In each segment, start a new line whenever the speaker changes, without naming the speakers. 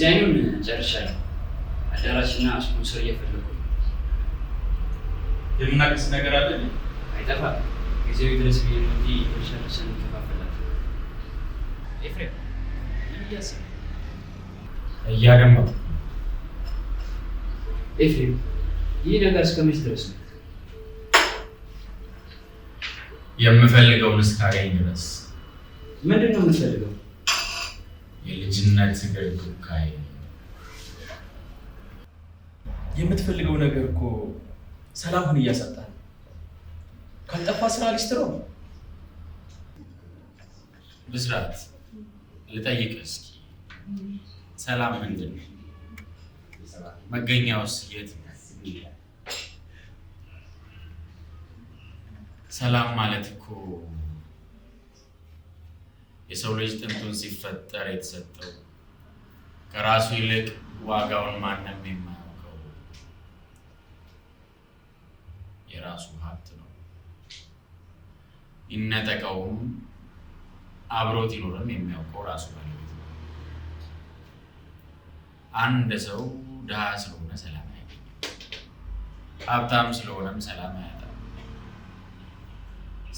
ዲዛይኑን ጨርሻለሁ። አዳራሽና ስፖንሰር እየፈለኩ ነው።
የምናቅስ ነገር አለ?
አይጠፋም። ጊዜው ድረስ ብዬ ነው እንጂ ጨርሰን እንከፋፈላለን። ኤፍሬም ምን እያሰብህ?
እያደመጡ
ኤፍሬም ይህ ነገር እስከ መቼ ድረስ ነው?
የምፈልገውን እስካገኝ ድረስ።
ምንድን ነው የምትፈልገው?
የልጅነት ግርግርካይ።
የምትፈልገው ነገር እኮ ሰላምን እያሳጣል። ካልጠፋ ስራ ሊስትሮ
ብስራት ልጠይቅ እስኪ፣ ሰላም ምንድን ነው? መገኛውስ የት ነው? ሰላም ማለት እኮ የሰው ልጅ ጥንቱን ሲፈጠር የተሰጠው ከራሱ ይልቅ ዋጋውን ማንም የማያውቀው የራሱ ሀብት ነው። ይነጠቀውም አብሮት ይኖርም የሚያውቀው ራሱ ባለቤት ነው። አንድ ሰው ድሃ ስለሆነ ሰላም አያገኝም፣ ሀብታም ስለሆነም ሰላም አያጣም።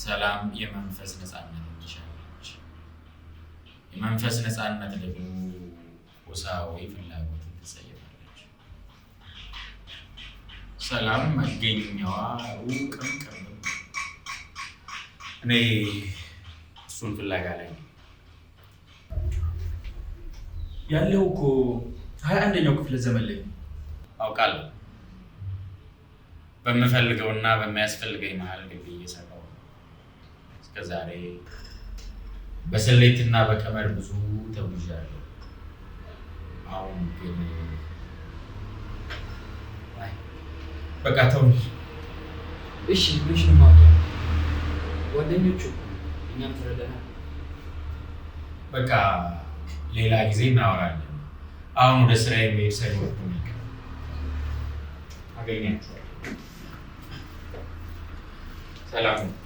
ሰላም የመንፈስ ነፃነት ትሻለች። የመንፈስ ነፃነት ደግሞ ቁሳዊ ፍላጎትን ትጸየፋለች። ሰላም መገኛዋ ሩቅም ቅርብም። እኔ እሱን ፍላጋ ላይ ነው
ያለው እኮ 21ኛው ክፍለ ዘመን ላይ
አውቃለሁ። በምፈልገውና በሚያስፈልገኝ መሀል ግቢ እየሰራሁ ነው። እስከዛሬ በስሌትና በቀመር ብዙ ተጉዣለሁ። አሁን ግን በቃ ተውኝ።
እሺ ምንሽ ነው ማለት ጓደኞቹ እኛም ተረዳናል።
በቃ ሌላ ጊዜ እናወራለን። አሁን ወደ ስራ የሚሄድ ሳይኖር አገኛቸዋለሁ። ሰላም ነው።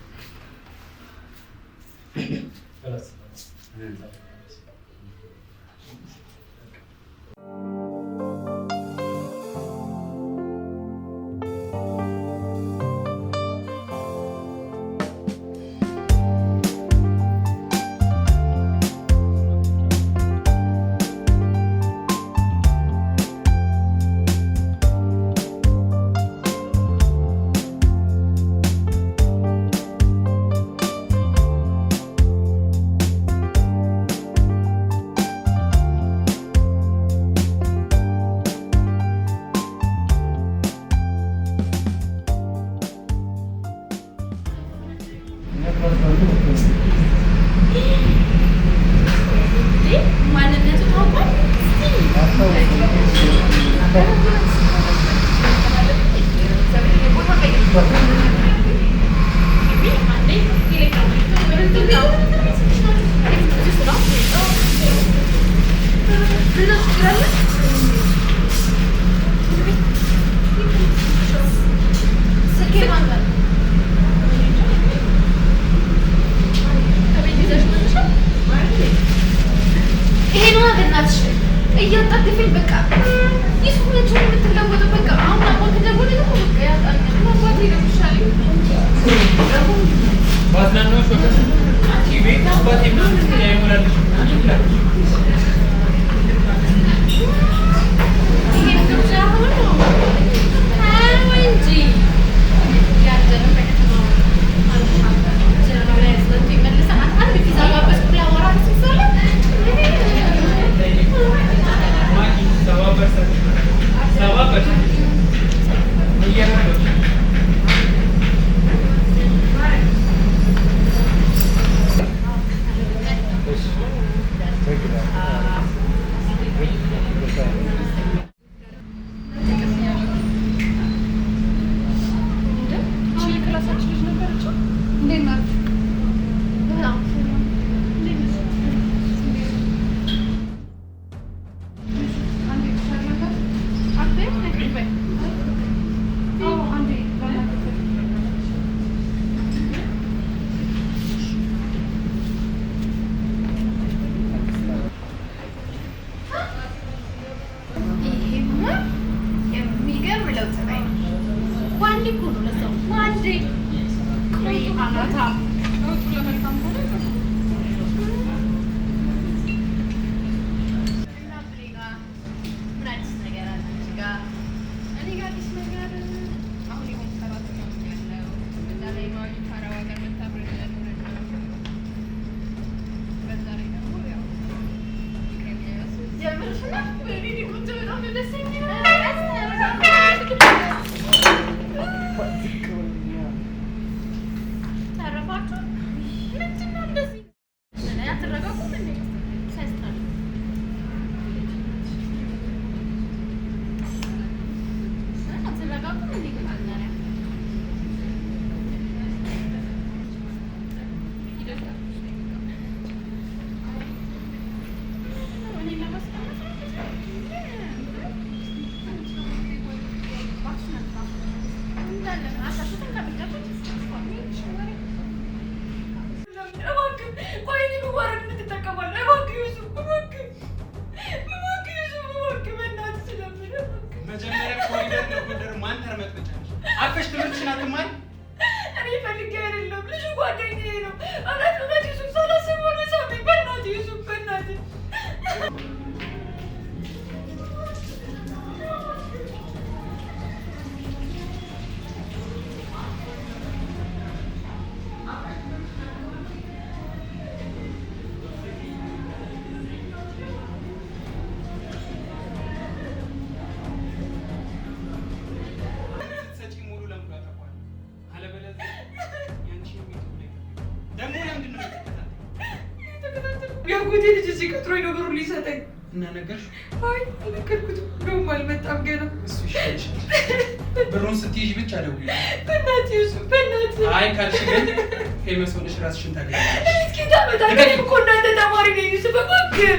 አናታ ለውጡ ለመልካም ሆነ ምን አዲስ ነገር አለ ጋር እኔ ጋር አዲስ ነገር አሁን የሆነ ሰራተኛ ያለው በዛ ላይ ማዊ ታራዋ ጋር መታብረን ያለው በዛ ላይ ደግሞ ያው የምርሽና በሪዲ ቁጭ በጣም ደስ የሚለው ተረፋችሁ ምንድን ነው እንደዚህ አትረጋጉም እንዴ? ሳይስታል አትረጋጉም እንዴ? ግን አልናሪያ
አፈሽ ትምህርትሽን አትማሪ።
እኔ ፈልጌ አይደለም ልጁ ጓደኛዬ ነው። አራት ዓመት ዩሱፍ ሳላስበው ነው ሳመኝ። በእናትህ ዩሱፍ በእናትህ የአጎቴ ልጅ እዚህ ቀጥሮኝ ነው ብሩን ሊሰጠኝ
እና ነገርሽ?
አይ አልነገርኩትም። እንደውም አልመጣም ገና።
እሱ ይሻልሻል። ብሩን ስትይዥ ብቻ ደውዪ።
በእናትህ ዩሱፍ በእናትህ።
አይ ካልሽ ግን ፌመስ ሆነሽ ራስሽን ታገኛለሽ።
እስኪ ታመጣለህ እኮ እናንተ ተማሪ ነኝ ዩሱፍ እባክህ።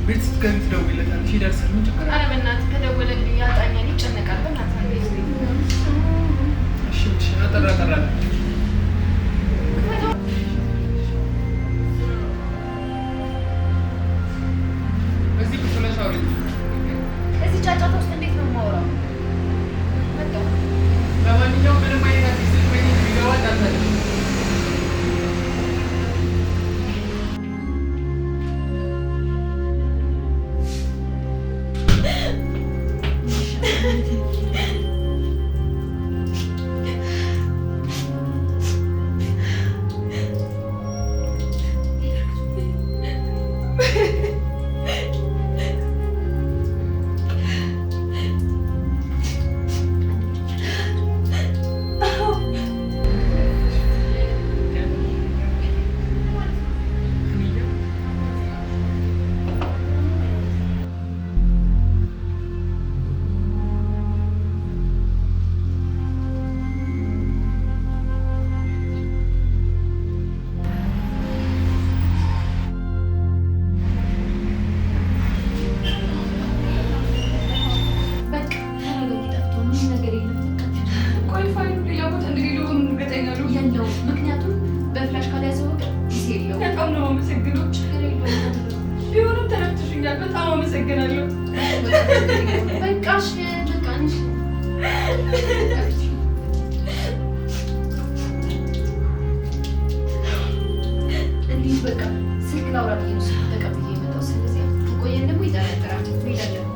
ቤት ስትገቢ ትደውይለታለሽ። ይደርሳል። ምን ችግር አለ?
ኧረ በእናትህ ከደወለልኝ ያጣኛል፣ ይጨነቃል። በእናትህ
እሺ እሺ አጠራ እዚህ ቁጭ ብለሽ አውሪ።
እዚህ ጫጫታ ውስጥ እንዴት ነው የማወራው?
ለማንኛውም ምንም አይነት አዲስ ቤት የሚገባ እንዳታለሽ።
በጣም አመሰግናለሁ። በቃሽ በቃሽ። እንዲህ በቃ ስልክ ላውራ ብዬ ነው ተቀብዬ የመጣው። ስለዚህ ከቆየን ደግሞ ይጠረጥራል። እንሄዳለን።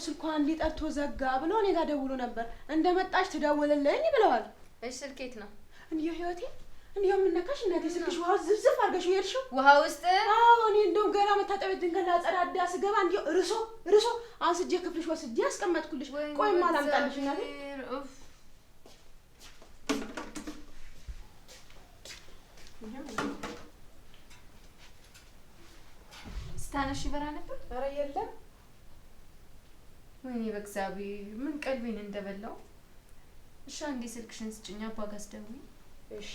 ስልኳን ሊጠርቶ ዘጋ ብሎ እኔ ጋር ደውሎ ነበር። እንደመጣች ትደውልልኝ ብለዋል።
እሺ ስልኬት ነው
እንዴ ህይወቴ? እንዴ ምንነካሽ እናቴ? ስልክሽ ውሃ ዝብዝብ አድርገሽ ይሄድሽው
ውሃ ውስጥ?
አዎ እኔ እንደው ገና መታጠቢያ ድንገት ላጸዳዳ ስገባ እንዴ እርሶ አንስጄ ክፍልሽ ወስጄ ያስቀመጥኩልሽ። ቆይማ ላምጣልሽ እናቴ።
ስታነሽ ይበራ ነበር?
ኧረ የለም።
ወይኔ በእግዚአብሔር ምን ቀልቤን እንደበላው። እሺ አንዴ ስልክሽን ስጭኝ፣ አባ ጋር አስደውይ።
እሺ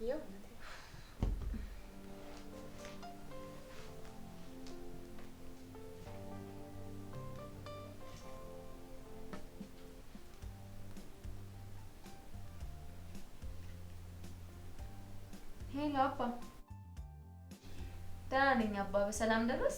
ያው
ሄሎ አባ። ደህና ነኝ አባ። በሰላም ደረስ?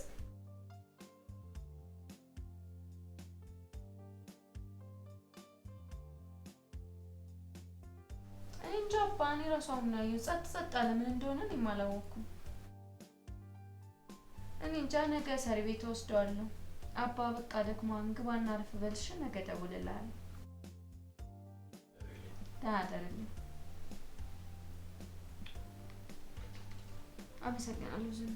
እንጃ አባ፣ እኔ እራሱ አሁን ነው ጸጥ አለ። ምን እንደሆነ እኔም አላወኩም። እኔ እንጃ። ነገ ሰሪ ቤት ወስደዋለሁ። አባ በቃ ደክሟን፣ ግባና አረፍ በልሽ። ነገ እደውልልሃለሁ። ደህና እደርልኝ። አመሰግናለሁ ዝም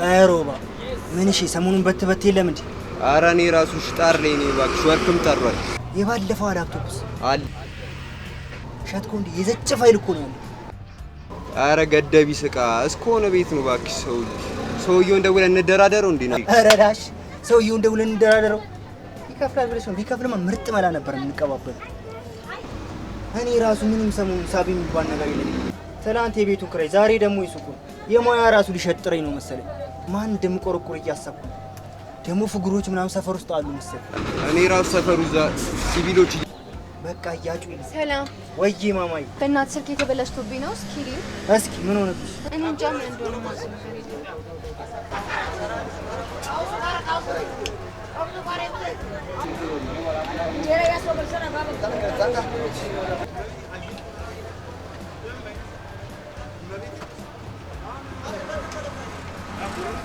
አይሮባ ምን? እሺ ሰሞኑን በት የለም እንዴ?
ኧረ እኔ ራሱ ሽጣር ላይ ነኝ እባክሽ። ወርክም ጠሯል።
የባለፈው ላፕቶፕስ
አለ
ሸጥኮ እንዴ? የዘጭ ፋይል እኮ ነው።
ኧረ ገደቢ ስቃ እስከሆነ ቤት ነው እባክሽ። ሰውየውን ደውለን እንደራደረው እንዴ ነው?
ኧረ ዳሽ ሰውየውን ደውለን እንደራደረው። ይከፍላል ብለሽ ነው? ቢከፍልማ ምርጥ መላ ነበር የምንቀባበል። እኔ ራሱ ምንም ሰሞኑን ሳቢ የሚባል ነገር የለኝም። ትናንት የቤቱን ክራይ፣ ዛሬ ደግሞ የሱቁን የሙያ ራሱ ሊሸጥረኝ ነው መሰለኝ። ማን እንደምቆረቆር እያሰብኩ ደግሞ ፍጉሮች ምናምን ሰፈር ውስጥ አሉ መሰለኝ።
እኔ ራሱ ሰፈሩ እዛ ሲቪሎች
በቃ እያጩ ይል።
ሰላም
ወይዬ ማማዬ፣
በእናትህ ስልክ የተበላሽቶብኝ ነው።
እስኪ ምን ሆነብሽ?
እኔ እንጃ ምን እንደሆነ ማለት ነው።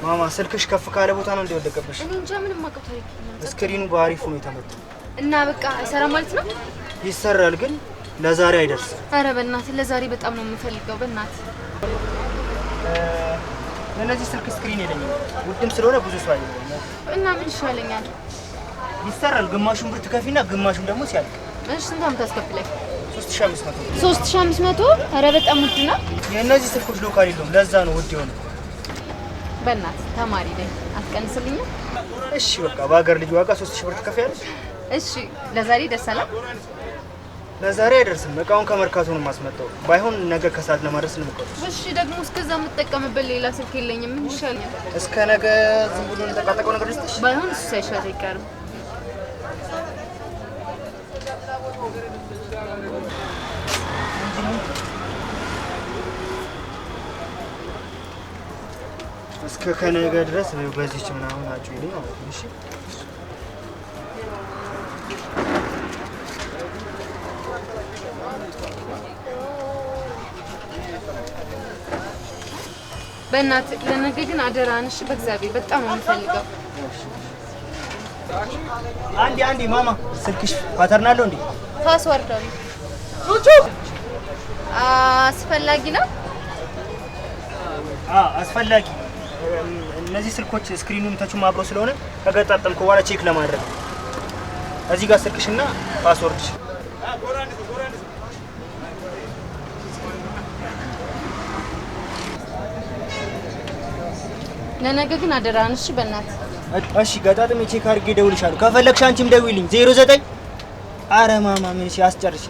ማማ ስልክሽ ከፍ ካለ ቦታ ነው እንደወደቀብሽ።
እኔ እንጃ ምንም አውቀው ታሪክ
ስክሪኑ በአሪፉ ነው የተመታው
እና በቃ አይሰራም ማለት ነው።
ይሰራል ግን ለዛሬ አይደርስም።
ኧረ በእናትህ ለዛሬ በጣም ነው የምፈልገው። በእናትህ
ለነዚህ ስልክ ስክሪን የለኝም፣ ውድም ስለሆነ ብዙ ሰው አይደለም።
እና ምን ይሻለኛል?
ይሰራል። ግማሹን ብር ትከፊና ግማሹን ደግሞ ሲያልቅ።
እሺ ስንት አመት አስከፍለኝ?
3500።
3500? ኧረ በጣም ውድ ነው።
የእነዚህ ስልኮች ሎካል የለውም፣ ለዛ ነው ውድ የሆነ።
በእናትህ ተማሪ ነኝ፣ አትቀንስልኝም?
እሺ በቃ በሀገር ልጅ ዋጋ 3000 ብር ትከፍያለሽ።
እሺ ለዛሬ ደሰላም?
ለዛሬ አይደርስም። እቃውን ከመርካቶ ነው የማስመጣው። ባይሆን ነገ ከሰዓት ለማድረስ እንሞክር።
እሺ ደግሞ እስከዛ የምጠቀምበት ሌላ ስልክ የለኝም። ምን ይሻለኛል?
እስከ ነገ ዝም ብሎ እንጠቃጠቀው ነገር ልስጥሽ።
ባይሆን እሱ ሳይሻል አይቀርም።
እስከ ከነገ ድረስ በዚህች ምናምን አጭልኝ ማለት ነው። እሺ
በእናትህ ለነገ ግን አደራህን። እሺ በእግዚአብሔር በጣም ነው የምፈልገው።
አንዴ ማማ ስልክሽ ፓተርን አለው እንዴ?
ፓስወርድ አለው። አስፈላጊ ነው?
አስፈላጊ። እነዚህ ስልኮች ስክሪኑም ተቹም አብሮ ስለሆነ ከገጣጠምኩ በኋላ ቼክ ለማድረግ እዚህ ጋር ስልክሽና ፓስወርድሽ።
ለነገ ግን አደራህን። እሺ በእናትህ
እሺ ገጣጥሜ ቼክ አድርጌ እደውልልሻለሁ። ከፈለግሽ አንቺም ደውይልኝ 09። ኧረ ማማ ምን አስጨርሽ።